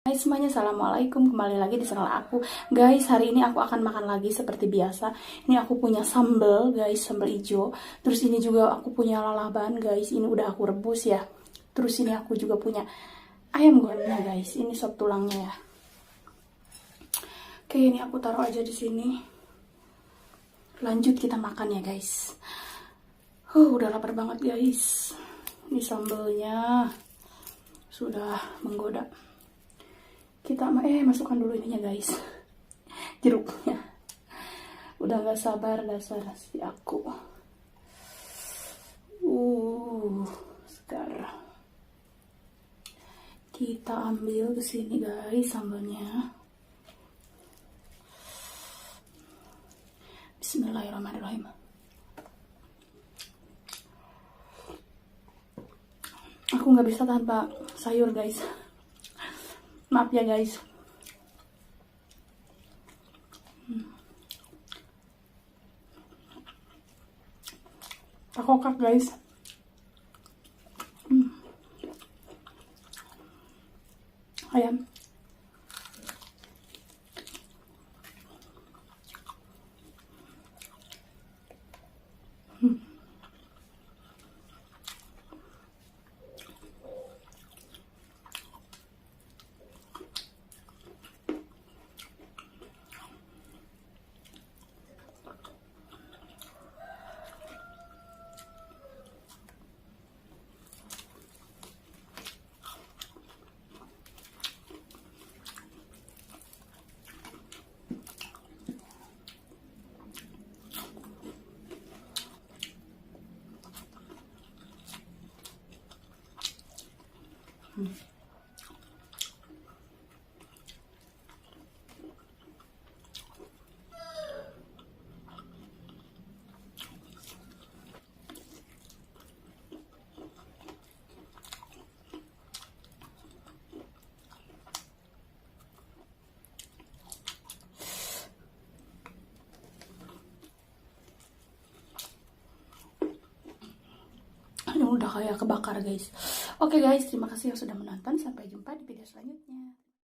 Hai semuanya, assalamualaikum, kembali lagi di channel aku. Guys, hari ini aku akan makan lagi seperti biasa. Ini aku punya sambal guys, sambal hijau. Terus ini juga aku punya lalaban guys, ini udah aku rebus ya. Terus ini aku juga punya ayam gorengnya guys, ini sop tulangnya ya. Oke, ini aku taruh aja di sini. Lanjut kita makan ya guys. Udah lapar banget guys. Ini sambalnya sudah menggoda. Kita masukkan dulu ininya guys, jeruknya. Udah gak sabar dasar si aku. Sekarang kita ambil ke sini guys sambalnya. Bismillahirrahmanirrahim. Aku nggak bisa tanpa sayur guys. Maaf ya guys. Pakokak guys. Ayam. Ini udah kayak kebakar guys. Oke guys, terima kasih yang sudah menonton. Sampai jumpa di video selanjutnya.